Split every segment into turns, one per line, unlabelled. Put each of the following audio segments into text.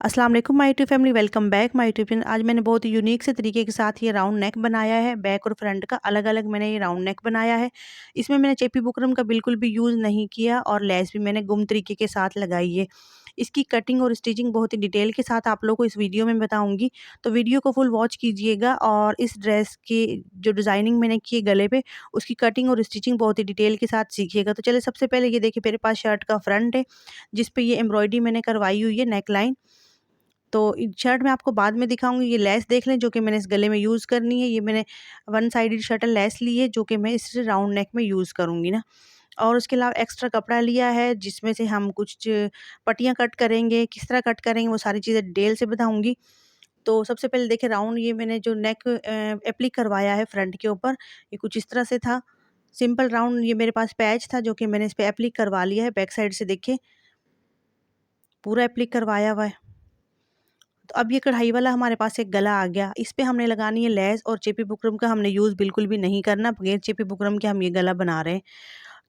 अस्सलाम वालेकुम my YouTube family, welcome back my YouTube channel. आज मैंने बहुत ही यूनिक से तरीके के साथ ये राउंड नेक बनाया है। बैक और फ्रंट का अलग अलग मैंने ये राउंड नेक बनाया है। इसमें मैंने चेपी बुकरम का बिल्कुल भी यूज़ नहीं किया और लेस भी मैंने गुम तरीके के साथ लगाई है। इसकी कटिंग और स्टिचिंग बहुत ही डिटेल के साथ आप लोगों को इस वीडियो में बताऊंगी, तो वीडियो को फुल वॉच कीजिएगा। और इस ड्रेस की जो डिज़ाइनिंग मैंने की है गले पे, उसकी कटिंग और स्टिचिंग बहुत ही डिटेल के साथ सीखिएगा। तो चलिए, सबसे पहले ये देखिए मेरे पास शर्ट का फ्रंट है, जिस पे ये एम्ब्रॉयडरी मैंने करवाई हुई है नेक लाइन। तो शर्ट मैं आपको बाद में दिखाऊँगी। ये लेस देख लें जो कि मैंने इस गले में यूज़ करनी है। ये मैंने वन साइडेड शर्टल लेस ली है जो कि मैं इस राउंड नेक में यूज़ करूँगी ना। और उसके अलावा एक्स्ट्रा कपड़ा लिया है जिसमें से हम कुछ पट्टियाँ कट करेंगे, किस तरह कट करेंगे वो सारी चीज़ें डिटेल से बताऊँगी। तो सबसे पहले देखिए, राउंड ये मैंने जो नेक एप्लिक करवाया है फ्रंट के ऊपर, ये कुछ इस तरह से था। सिंपल राउंड ये मेरे पास पैच था जो कि मैंने इस पे एप्लिक करवा लिया है। बैक साइड से देखिए पूरा एप्लिक करवाया हुआ है। तो अब ये कढ़ाई वाला हमारे पास एक गला आ गया। इस पे हमने लगानी है लेस, और चेपी बुकरम का हमने यूज़ बिल्कुल भी नहीं करना। बगैर चेपी बुकरम के हम ये गला बना रहे हैं।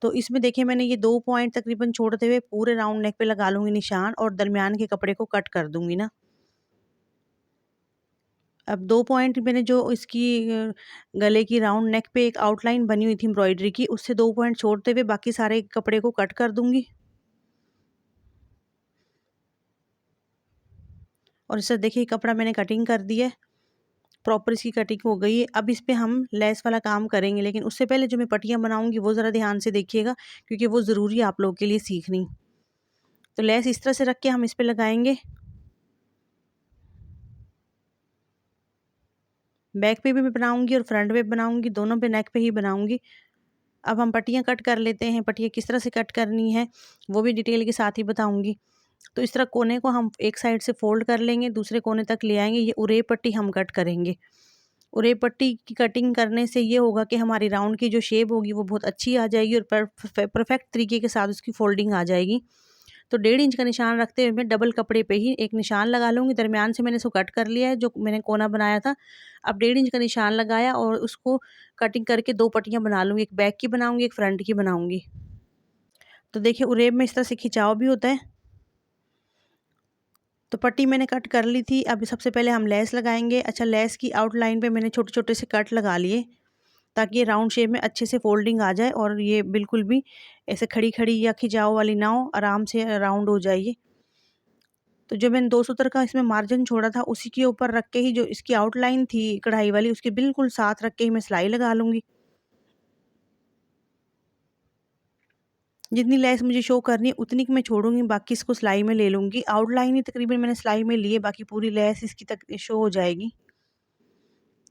तो इसमें देखिए मैंने ये 2 पॉइंट तकरीबन छोड़ते हुए पूरे राउंड नेक पे लगा लूँगी निशान, और दरमियान के कपड़े को कट कर दूँगी ना। अब 2 पॉइंट मैंने जो इसकी गले की राउंड नेक पे एक आउटलाइन बनी हुई थी एम्ब्रॉयडरी की, उससे 2 पॉइंट छोड़ते हुए बाकी सारे कपड़े को कट कर दूँगी। और इससे देखिए कपड़ा मैंने कटिंग कर दिया है। प्रॉपर इसकी कटिंग हो गई है। अब इस पे हम लेस वाला काम करेंगे, लेकिन उससे पहले जो मैं पट्टियाँ बनाऊँगी वो ज़रा ध्यान से देखिएगा, क्योंकि वो ज़रूरी है आप लोगों के लिए सीखनी। तो लेस इस तरह से रख के हम इस पे लगाएँगे। बैक पे भी मैं बनाऊँगी और फ्रंट पे बनाऊँगी, दोनों पे नेक पे ही बनाऊँगी। अब हम पट्टियाँ कट कर लेते हैं। पट्टियाँ किस तरह से कट करनी है वो भी डिटेल के साथ ही बताऊँगी। तो इस तरह कोने को हम एक साइड से फ़ोल्ड कर लेंगे, दूसरे कोने तक ले आएँगे। ये उरेब पट्टी हम कट करेंगे। उरेब पट्टी की कटिंग करने से ये होगा कि हमारी राउंड की जो शेप होगी वो बहुत अच्छी आ जाएगी, और परफेक्ट तरीके के साथ उसकी फोल्डिंग आ जाएगी। तो 1.5 इंच का निशान रखते हुए मैं डबल कपड़े पे ही एक निशान लगा लूँगी। दरमियान से मैंने इसको कट कर लिया है जो मैंने कोना बनाया था। अब 1.5 इंच का निशान लगाया और उसको कटिंग करके 2 पट्टियाँ बना लूँगी। एक बैक की बनाऊँगी, एक फ्रंट की बनाऊँगी। तो देखिए उरेब में इस तरह से खिंचाव भी होता है। तो पट्टी मैंने कट कर ली थी। अब सबसे पहले हम लेस लगाएँगे। अच्छा, लेस की आउटलाइन पे मैंने छोटे-छोटे से कट लगा लिए, ताकि ये राउंड शेप में अच्छे से फोल्डिंग आ जाए और ये बिल्कुल भी ऐसे खड़ी-खड़ी या खिंचाव वाली ना हो, आराम से राउंड हो जाए ये। तो जो मैंने 2 सूत्र का इसमें मार्जिन छोड़ा था, उसी के ऊपर रख के ही जो इसकी आउटलाइन थी कढ़ाई वाली, उसके बिल्कुल साथ रख के ही मैं सिलाई लगा लूँगी। जितनी लेस मुझे शो करनी है उतनी की मैं छोड़ूँगी, बाकी इसको सिलाई में ले लूँगी। आउटलाइन ही तकरीबन मैंने सिलाई में ली है, बाकी पूरी लेस इसकी तक शो हो जाएगी।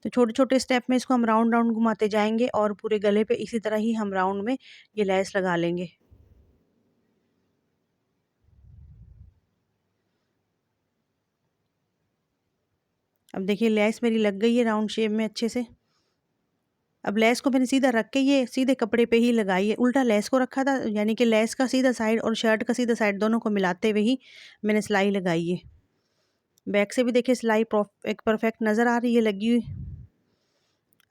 तो छोटे-छोटे स्टेप में इसको हम राउंड राउंड घुमाते जाएँगे और पूरे गले पे इसी तरह ही हम राउंड में ये लेस लगा लेंगे। अब देखिए लेस मेरी लग गई है राउंड शेप में अच्छे से। अब लेस को मैंने सीधा रख के ये सीधे कपड़े पे ही लगाई है। उल्टा लेस को रखा था, यानी कि लेस का सीधा साइड और शर्ट का सीधा साइड दोनों को मिलाते हुए ही मैंने सिलाई लगाई है। बैक से भी देखिए सिलाई एक परफेक्ट नज़र आ रही है लगी हुई।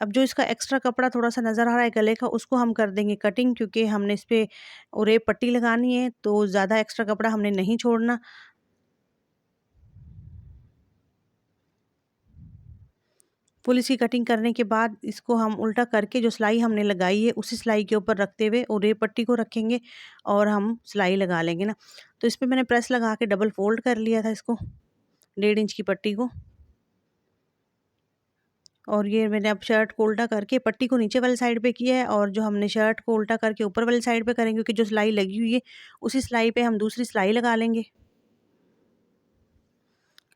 अब जो इसका एक्स्ट्रा कपड़ा थोड़ा-सा नज़र आ रहा है गले का, उसको हम कर देंगे कटिंग, क्योंकि हमने इस पे उरेब पट्टी लगानी है, तो ज़्यादा एक्स्ट्रा कपड़ा हमने नहीं छोड़ना। फुल इसकी कटिंग करने के बाद इसको हम उल्टा करके जो सिलाई हमने लगाई है उसी सिलाई के ऊपर रखते हुए उरेब पट्टी को रखेंगे और हम सिलाई लगा लेंगे ना। तो इस पे मैंने प्रेस लगा के डबल फोल्ड कर लिया था इसको, 1.5 इंच की पट्टी को। और ये मैंने अब शर्ट को उल्टा करके पट्टी को नीचे वाली साइड पे किया है, और जो हमने शर्ट को उल्टा करके ऊपर वाली साइड पे करेंगे, क्योंकि जो सिलाई लगी हुई है उसी सिलाई पे हम दूसरी सिलाई लगा लेंगे।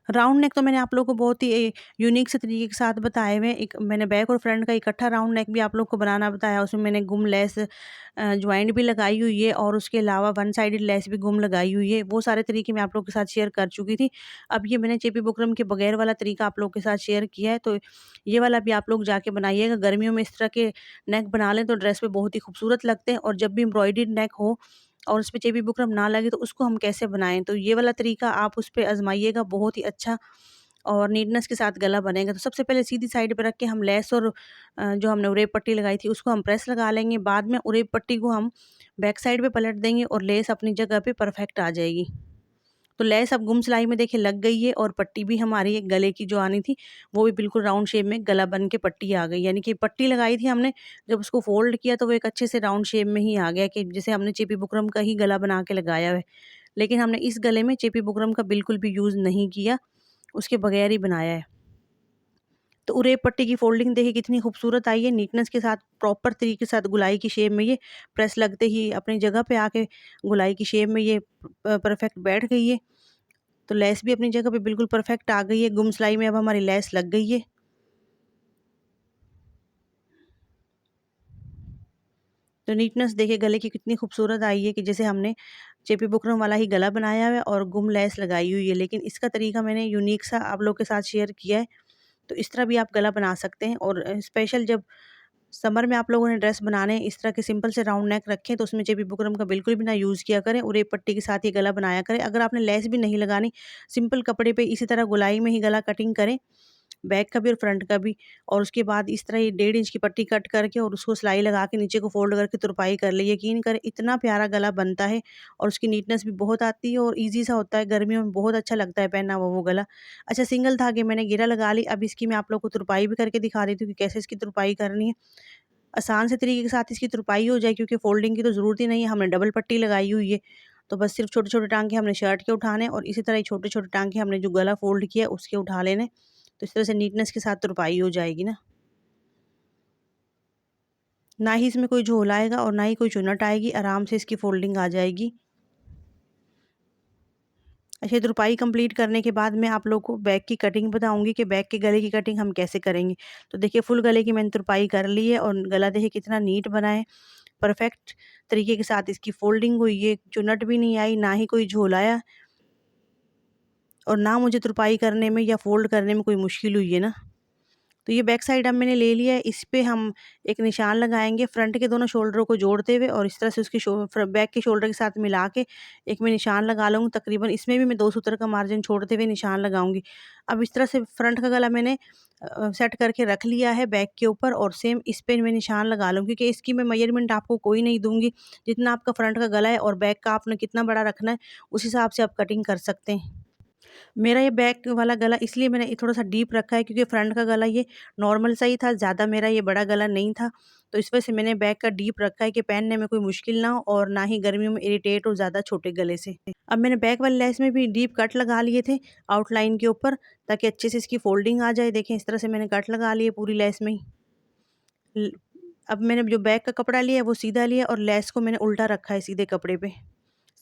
राउंड नेक तो मैंने आप लोगों को बहुत ही यूनिक से तरीके के साथ बताए हुए हैं। एक मैंने बैक और फ्रंट का इकट्ठा राउंड नेक भी आप लोग को बनाना बताया। उसमें मैंने गुम लेस जॉइंट भी लगाई हुई है, और उसके अलावा वन साइडेड लेस भी गुम लगाई हुई है। वो सारे तरीके मैं आप लोगों के साथ शेयर कर चुकी थी। अब ये मैंने चेपी बुकरम के बगैर वाला तरीका आप लोगों के साथ शेयर किया है। तो ये वाला भी आप लोग जाके बनाइएगा। गर्मियों में इस तरह के नेक बना लें तो ड्रेस पे बहुत ही खूबसूरत लगते हैं, और जब भी एम्ब्रॉयडर्ड नेक हो और उसपे चेबी बुकरम ना लगे तो उसको हम कैसे बनाएँ? तो ये वाला तरीका आप उस पे आज़माइएगा, बहुत ही अच्छा और नीटनेस के साथ गला बनेगा। तो सबसे पहले सीधी साइड पे रख के हम लेस और जो हमने उरेब पट्टी लगाई थी उसको हम प्रेस लगा लेंगे। बाद में उरेब पट्टी को हम बैक साइड पे पलट देंगे और लेस अपनी जगह पे परफेक्ट आ जाएगी। तो लेस अब गुम सिलाई में देखिए लग गई है और पट्टी भी हमारी एक गले की जो आनी थी वो भी बिल्कुल राउंड शेप में गला बन के पट्टी आ गई। यानी कि पट्टी लगाई थी हमने, जब उसको फ़ोल्ड किया तो वो एक अच्छे से राउंड शेप में ही आ गया कि जैसे हमने चेपी बुकरम का ही गला बना के लगाया है। लेकिन हमने इस गले में चेपी बुकरम का बिल्कुल भी यूज़ नहीं किया, उसके बगैर ही बनाया है। तो उरेप पट्टी की फ़ोल्डिंग देखिए कितनी खूबसूरत आई है, नीटनेस के साथ, प्रॉपर तरीके के साथ गोलाई की शेप में ये प्रेस लगते ही अपनी जगह पे आके गोलाई की शेप में ये परफेक्ट बैठ गई है। तो लेस भी अपनी जगह पे बिल्कुल परफेक्ट आ गई है, गुम सिलाई में अब हमारी लेस लग गई है। तो नीटनेस देखिए गले की कितनी खूबसूरत आई है कि जैसे हमने चेपी बुकरम वाला ही गला बनाया है और गुम लेस लगाई हुई है, लेकिन इसका तरीका मैंने यूनिक सा आप लोग के साथ शेयर किया है। तो इस तरह भी आप गला बना सकते हैं। और स्पेशल जब समर में आप लोगों ने ड्रेस बनाने इस तरह के सिंपल से राउंड नेक रखें तो उसमें चेपी बुकरम का बिल्कुल भी ना यूज़ किया करें, उरेप पट्टी के साथ ये गला बनाया करें। अगर आपने लेस भी नहीं लगानी, सिंपल कपड़े पे इसी तरह गोलाई में ही गला कटिंग करें, बैक का भी और फ्रंट का भी। और उसके बाद इस तरह ये 1.5 इंच की पट्टी कट करके और उसको सिलाई लगा के नीचे को फोल्ड करके तुरपाई कर ले। यकीन करें इतना प्यारा गला बनता है और उसकी नीटनेस भी बहुत आती है और ईज़ी सा होता है, गर्मियों में बहुत अच्छा लगता है पहना हुआ वो गला। अच्छा, सिंगल धागे मैंने घेरा लगा ली, अब इसकी मैं आप लोग को तुरपाई भी करके दिखा देती हूँ कि कैसे इसकी तुरपाई करनी है। आसान से तरीके के साथ इसकी तुरपाई हो जाए क्योंकि फ़ोल्डिंग की तो ज़रूरत ही नहीं है, हमने डबल पट्टी लगाई हुई है। तो बस सिर्फ छोटे-छोटे टाँके हमने शर्ट के उठाने और इसी तरह ही छोटे-छोटे टाँके हमने जो गला फ़ोल्ड किया उसके उठा लेने। तो इस तरह से नीटनेस के साथ तुरपाई हो जाएगी ना। ना ही इसमें कोई झोल आएगा और ना ही कोई चुन्नट आएगी, आराम से इसकी फ़ोल्डिंग आ जाएगी। अच्छा, तुरपाई कंप्लीट करने के बाद मैं आप लोग को बैक की कटिंग बताऊँगी कि बैक के गले की कटिंग हम कैसे करेंगे। तो देखिए फुल गले की मैंने तुरपाई कर ली है और गला देखिए कितना नीट बना है। परफेक्ट तरीके के साथ इसकी फ़ोल्डिंग हुई है, चुन्नट भी नहीं आई, ना ही कोई झोल आया और ना मुझे तुरपाई करने में या फ़ोल्ड करने में कोई मुश्किल हुई है ना। तो ये बैक साइड अब मैंने ले लिया है, इस पे हम एक निशान लगाएँगे फ्रंट के दोनों शोल्डरों को जोड़ते हुए और इस तरह से उसकी बैक के शोल्डर के साथ मिला के एक मैं निशान लगा लूँगी। तकरीबन इसमें भी मैं 2 सूत्र का मार्जिन छोड़ते हुए निशान लगाऊँगी। अब इस तरह से फ्रंट का गला मैंने सेट करके रख लिया है बैक के ऊपर और सेम इस पे मैं निशान लगा लूँगी क्योंकि इसकी मैं मेजरमेंट आपको कोई नहीं दूँगी। जितना आपका फ्रंट का गला है और बैक का आपने कितना बड़ा रखना है, उस हिसाब से आप कटिंग कर सकते हैं। मेरा ये बैक वाला गला इसलिए मैंने थोड़ा-सा डीप रखा है क्योंकि फ्रंट का गला ये नॉर्मल सा ही था, ज़्यादा मेरा ये बड़ा गला नहीं था। तो इस वजह से मैंने बैक का डीप रखा है कि पहनने में कोई मुश्किल ना हो और ना ही गर्मियों में इरिटेट हो ज़्यादा छोटे गले से। अब मैंने बैक वाली लेस में भी डीप कट लगा लिए थे आउटलाइन के ऊपर ताकि अच्छे से इसकी फोल्डिंग आ जाए। देखें इस तरह से मैंने कट लगा लिए पूरी लेस में ही। ल अब मैंने जो बैक का कपड़ा लिया है वो सीधा लिया और लेस को मैंने उल्टा रखा है सीधे कपड़े पे।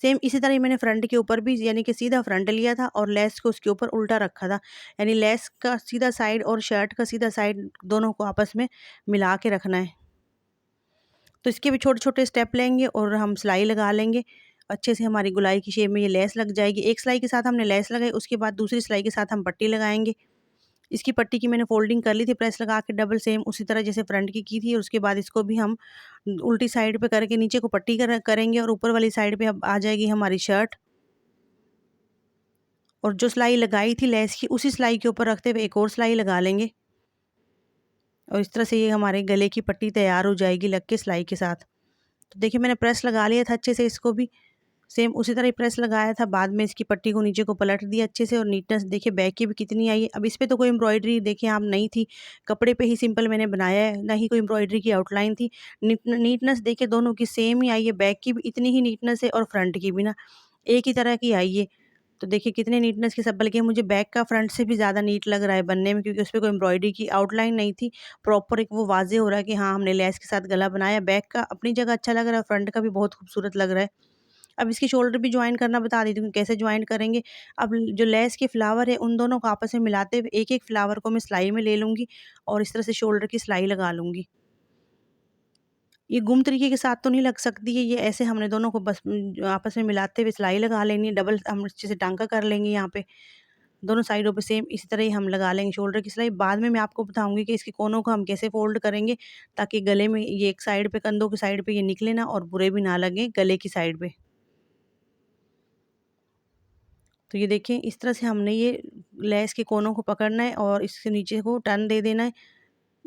सेम इसी तरह ही मैंने फ्रंट के ऊपर भी यानी कि सीधा फ्रंट लिया था और लेस को उसके ऊपर उल्टा रखा था। यानी लेस का सीधा साइड और शर्ट का सीधा साइड दोनों को आपस में मिला के रखना है। तो इसके भी छोटे-छोटे स्टेप लेंगे और हम सिलाई लगा लेंगे। अच्छे से हमारी गोलाई की शेप में ये लेस लग जाएगी। एक सिलाई के साथ हमने लेस लगाई, उसके बाद दूसरी सिलाई के साथ हम पट्टी लगाएँगे। इसकी पट्टी की मैंने फ़ोल्डिंग कर ली थी प्रेस लगा के डबल सेम उसी तरह जैसे फ्रंट की थी और उसके बाद इसको भी हम उल्टी साइड पे करके नीचे को पट्टी करेंगे और ऊपर वाली साइड पे अब आ जाएगी हमारी शर्ट। और जो सिलाई लगाई थी लेस की उसी सिलाई के ऊपर रखते हुए एक और सिलाई लगा लेंगे और इस तरह से ये हमारे गले की पट्टी तैयार हो जाएगी लग के सिलाई के साथ। तो देखिए मैंने प्रेस लगा लिया था अच्छे से, इसको भी सेम उसी तरह ही प्रेस लगाया था। बाद में इसकी पट्टी को नीचे को पलट दिया अच्छे से और नीटनेस देखिए बैक की भी कितनी आई है। अब इस पे तो कोई एम्ब्रॉयडरी देखिए आप नहीं थी, कपड़े पे ही सिंपल मैंने बनाया है, ना ही कोई एम्ब्रॉयडरी की आउटलाइन थी। नीटनेस देखिए दोनों की सेम ही आई है, बैक की भी इतनी ही नीटनेस है और फ्रंट की भी ना एक ही तरह की आई है। तो देखिए कितने नीटनेस के सब, बल्कि मुझे बैक का फ्रंट से भी ज़्यादा नीट लग रहा है बनने में क्योंकि उस पे कोई एम्ब्रॉयडरी की आउटलाइन नहीं थी। प्रॉपर एक वो वाज़ेह हो रहा है कि हाँ, हमने लेस के साथ गला बनाया। बैक का अपनी जगह अच्छा लग रहा है, फ्रंट का भी बहुत खूबसूरत लग रहा है। अब इसकी शोल्डर भी जॉइन करना बता देती हूँ कैसे जॉइन करेंगे। अब जो लेस के फ्लावर है उन दोनों को आपस में मिलाते हुए एक-एक फ्लावर को मैं सिलाई में ले लूँगी और इस तरह से शोल्डर की सिलाई लगा लूँगी। ये गुम तरीके के साथ तो नहीं लग सकती है, ये ऐसे हमने दोनों को बस आपस में मिलाते हुए सिलाई लगा लेनी है, डबल हम अच्छे से टाँका कर लेंगे यहाँ पे। दोनों साइडों पे सेम इसी तरह ही हम लगा लेंगे शोल्डर की सिलाई। बाद में मैं आपको बताऊँगी कि इसके कोनों को हम कैसे फ़ोल्ड करेंगे ताकि गले में ये एक साइड पे कंधों की साइड पे ये निकले ना और बुरे भी ना लगें गले की साइड पे। तो ये देखिए इस तरह से हमने ये लेस के कोनों को पकड़ना है और इसके नीचे को टर्न दे देना है।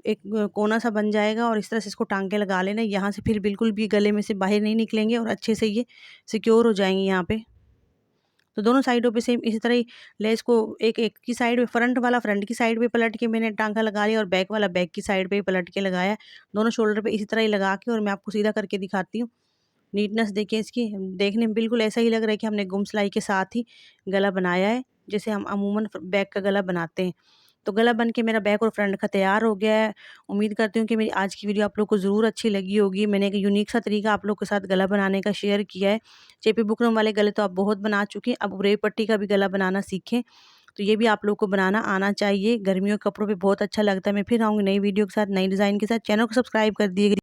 एक कोना सा बन जाएगा और इस तरह से इसको टाँके लगा लेना है। यहाँ से फिर बिल्कुल भी गले में से बाहर नहीं निकलेंगे और अच्छे से ये सिक्योर हो जाएँगे यहाँ पे। तो दोनों साइडों पे सेम इसी तरह ही लेस को एक एक की साइड पे, फ्रंट वाला फ्रंट की साइड पे पलट के मैंने टाँका लगा लिया और बैक वाला बैक की साइड पे ही पलट के लगाया। दोनों शोल्डर पे इसी तरह ही लगा के और मैं आपको सीधा करके दिखाती हूँ। नीटनेस देखिए इसकी, देखने में बिल्कुल ऐसा ही लग रहा है कि हमने गुम सिलाई के साथ ही गला बनाया है, जैसे हम अमूमन बैक का गला बनाते हैं। तो गला बन के मेरा बैक और फ्रंट का तैयार हो गया है। उम्मीद करती हूँ कि मेरी आज की वीडियो आप लोग को ज़रूर अच्छी लगी होगी। मैंने एक यूनिक सा तरीका आप लोग के साथ गला बनाने का शेयर किया है। चेपी बुकरम वाले गले तो आप बहुत बना चुके हैं, अब रेव पट्टी का भी गला बनाना सीखें। तो ये भी आप लोग को बनाना आना चाहिए। गर्मियों के कपड़ों पे बहुत अच्छा लगता है। मैं फिर आऊँगी नई वीडियो के साथ, नई डिज़ाइन के साथ। चैनल को सब्सक्राइब कर दिए।